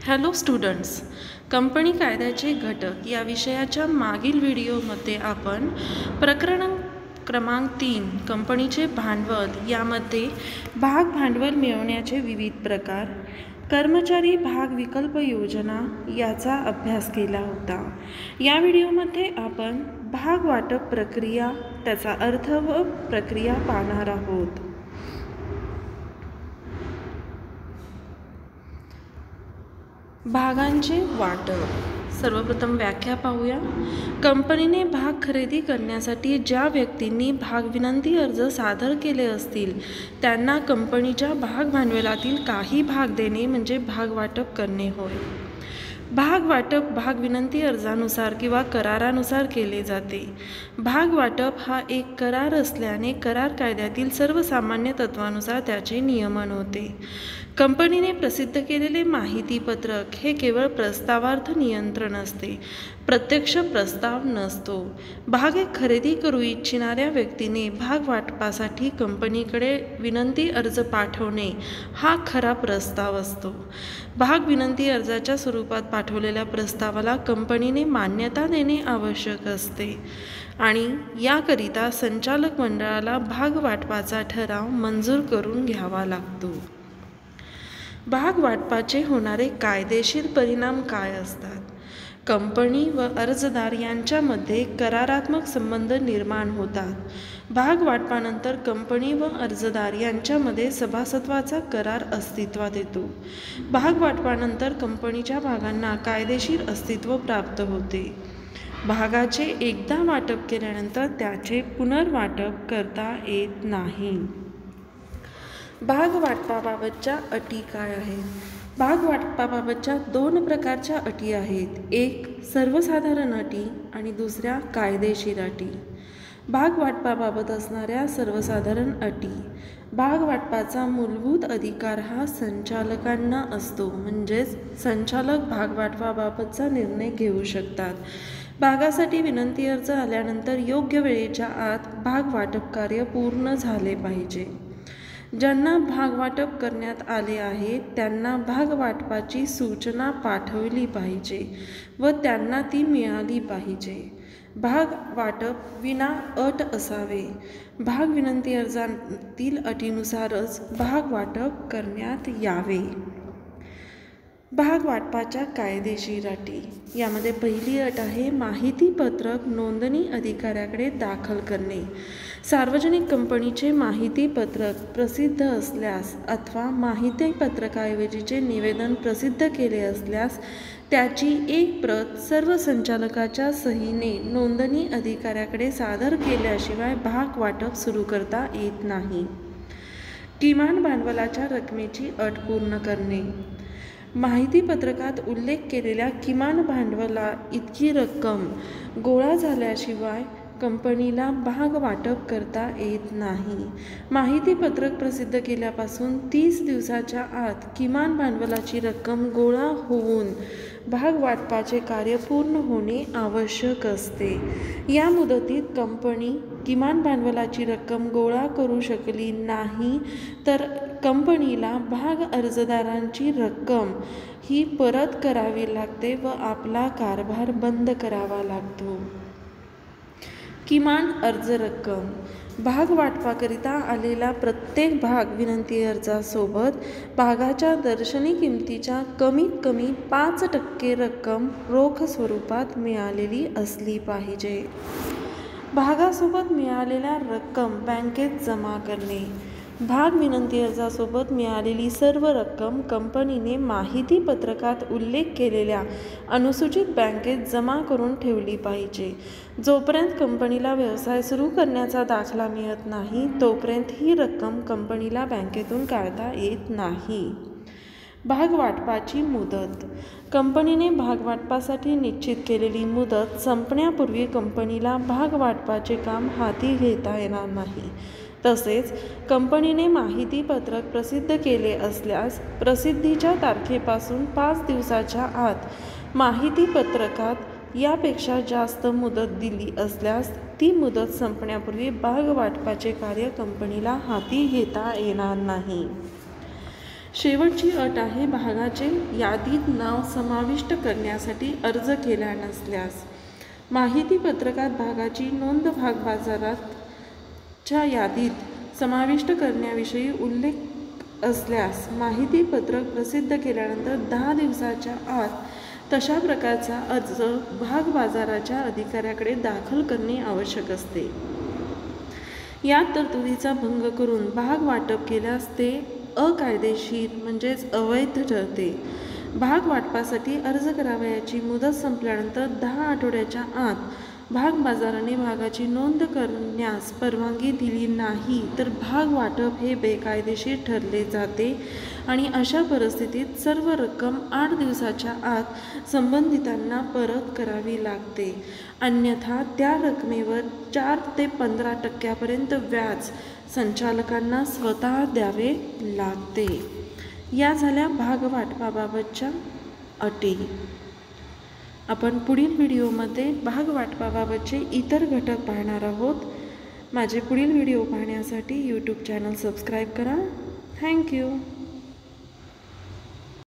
Hello students, company कायद्याचे घटक या विषयाच्या मागील व्हिडिओमध्ये आपण प्रकरण क्रमांक 3 कंपनीचे भांडवल यामध्ये भाग भांडवल मिळवण्याचे विविध प्रकार, कर्मचारी भाग विकल्प योजना याचा अभ्यास केला होता। या व्हिडिओमध्ये आपण भाग वाटप प्रक्रिया, त्याचा अर्थ व प्रक्रिया पाहणार आहोत। भागांचे वाटप। सर्वप्रथम व्याख्या पाहूया। कंपनीने भाग खरेदी करण्यासाठी ज्या व्यक्तींनी भाग विनंती अर्ज सादर केले असतील त्यांना कंपनीच्या भाग भांडवलातील काही भाग देणे म्हणजे भाग वाटप करणे होय। भाग वाटप भाग विनंती अर्जानुसार किंवा करारानुसार केले जाते। भाग वाटप हा एक करार असल्याने करार कायद्यातील सर्वसामान्य तत्वानुसार त्याचे नियमन होते। कंपनीने प्रसिद्ध केलेले माहिती पत्रक हे केवळ प्रस्तावार्थ नियंत्रण असते, प्रत्यक्ष प्रस्ताव नसतो। भाग खरेदी करू इच्छिणाऱ्या व्यक्तीने भाग वाटपासाठी कंपनीकडे विनंती अर्ज पाठवणे हा खरा प्रस्ताव असतो। भाग विनंती अर्जाच्या स्वरूपात पाठवलेल्या प्रस्तावाला कंपनीने मान्यता देणे आवश्यक असते आणि याकरिता संचालक मंडळाला भाग वाटपाचा ठराव मंजूर करून घ्यावा लागतो। भाग वाटपाचे होणारे कायदेशीर परिणाम काय असतात? कंपनी व अर्जदार यांच्यामध्ये करारात्मक संबंध निर्माण होतात। भाग वाटपानंतर कंपनी व अर्जदार यांच्यामध्ये सभासत्वाचा करार अस्तित्वात येतो। भाग वाटपानंतर कंपनीच्या भागांना कायदेशीर अस्तित्व प्राप्त होते। भागाचे एकदा वाटप केल्यानंतर त्याचे पुनर्वाटप करता येत नाही। भाग वाटपाबाबतच्या अटी काय आहेत? भाग वाटपाबाबतच्या दोन प्रकारच्या अटी आहेत, एक सर्वसाधारण अटी आणि दुसऱ्या कायदेशीर अटी। भाग वाटपाबाबत असणाऱ्या सर्वसाधारण अटी। भाग वाटपाचा मूलभूत अधिकार हा संचालकांना असतो, म्हणजेच संचालक भाग वाटपाबाबतचा निर्णय घेऊ शकतात। भागासाठी विनंती अर्ज आल्यानंतर योग्य वेळेच्या आत भाग वाटप कार्य पूर्ण झाले पाहिजे। ज्यांना भाग वाटप करण्यात आले आहे त्यांना भाग वाटपाची सूचना पाठवली पाहिजे व त्यांना ती मिळाली पाहिजे। भाग वाटप विना अट असावे। भाग विनंती अर्जातील अटीनुसारच भाग वाटप करण्यात यावे। भाग वाटपाच्या कायदेशीर अटी। यामध्ये पहिली अट आहे माहिती पत्रक नोंदणी अधिकाऱ्याकडे दाखल करणे। सार्वजनिक कंपनीचे माहिती पत्रक प्रसिद्ध असल्यास अथवा माहिती पत्रकाऐवजीचे निवेदन प्रसिद्ध केले असल्यास त्याची एक प्रत सर्व संचालकाच्या सहीने नोंदणी अधिकाऱ्याकडे सादर केल्याशिवाय भाग वाटप सुरू करता येत नाही। किमान भांडवलाच्या रकमेची अट पूर्ण करणे। माहिती पत्रकात उल्लेख केलेल्या किमान भांडवला इतकी रक्कम गोळा झाल्याशिवाय कंपनीला भाग वाटप करता येत नाही। माहिती पत्रक प्रसिद्ध केल्यापासून 30 दिवसाच्या आत किमान भांडवलाची रक्कम गोळा होऊन भाग वाटपाचे कार्य पूर्ण होणे आवश्यक असते। या मुदतीत कंपनी किमान भांडवलाची रक्कम गोळा करू शकली नाही तर कंपनीला भाग अर्जदारांची रक्कम ही परत करावी लागते व आपला कारभार बंद करावा लागतो। किमान अर्ज रक्कम। भाग वाटपाकरिता आलेला प्रत्येक भाग विनंती अर्जासोबत भागाच्या दर्शनी किमतीच्या कमीत कमी 5% रक्कम रोख स्वरूपात मिळालेली असली पाहिजे। भागासोबत मिळालेल्या रक्कम बँकेत जमा करणे। भाग विनंती अर्जासोबत मिळालेली सर्व रक्कम कंपनीने माहिती पत्रकात उल्लेख केलेल्या अनुसूचित बँकेत जमा करून ठेवली पाहिजे। जोपर्यंत कंपनीला व्यवसाय सुरू करण्याचा दाखला मिळत नाही तोपर्यंत ही रक्कम कंपनीला बँकेतून काढता येत नाही। भाग वाटपाची मुदत। कंपनीने भाग वाटपासाठी निश्चित केलेली मुदत संपण्यापूर्वी कंपनीला भाग वाटपाचे काम हाती घेता येणार नाही। तसेच कंपनीने माहिती पत्रक प्रसिद्ध केले असल्यास प्रसिद्धीच्या तारखेपासून 5 दिवसाच्या आत माहिती पत्रकात यापेक्षा जास्त मुदत दिली असल्यास ती मुदत संपण्यापूर्वी भाग वाटपाचे कार्य कंपनीला हाती घेता येणार नाही। शेवटची अट आहे भागाचे यादीत नाव समाविष्ट करण्यासाठी अर्ज केला नसल्यास. माहिती पत्रकात भागाची नोंद भागबाजाराच्या यादीत समाविष्ट करण्याविषयी उल्लेख असल्यास माहिती पत्रक प्रसिद्ध केल्यानंतर 10 दिवसाच्या आत तशा प्रकारचा अर्ज भागबाजाराच्या अधिकाऱ्याकडे दाखल करणे आवश्यक असते. या तरतुदीचा भंग करून भाग वाटप केल्यास ते अकायदेशीर म्हणजेच अवैध ठरते. भाग वाटपासाठी अर्ज करावयाची मुदत संपल्यानंतर 10 आठवड्याच्या आत भागबाजाराने भागाची नोंद करण्यास परवानगी दिली नाही तर भाग वाटप हे बेकायदेशीर ठरले जाते आणि अशा परिस्थितीत सर्व रक्कम 8 दिवसाच्या आत संबंधितांना परत करावी लागते. अन्यथा त्या रकमेवर 4 ते 15% व्याज संचालकांना स्वतः द्यावे लागते. या झाल्या भागवाटपाबाबतच्या अटी. आपण पुढील व्हिडिओमध्ये भागवाटपाबाबतचे इतर घटक पाहणार आहोत. माझे पुढील व्हिडिओ पाहण्यासाठी यूट्यूब चॅनल सबस्क्राईब करा. थँक्यू.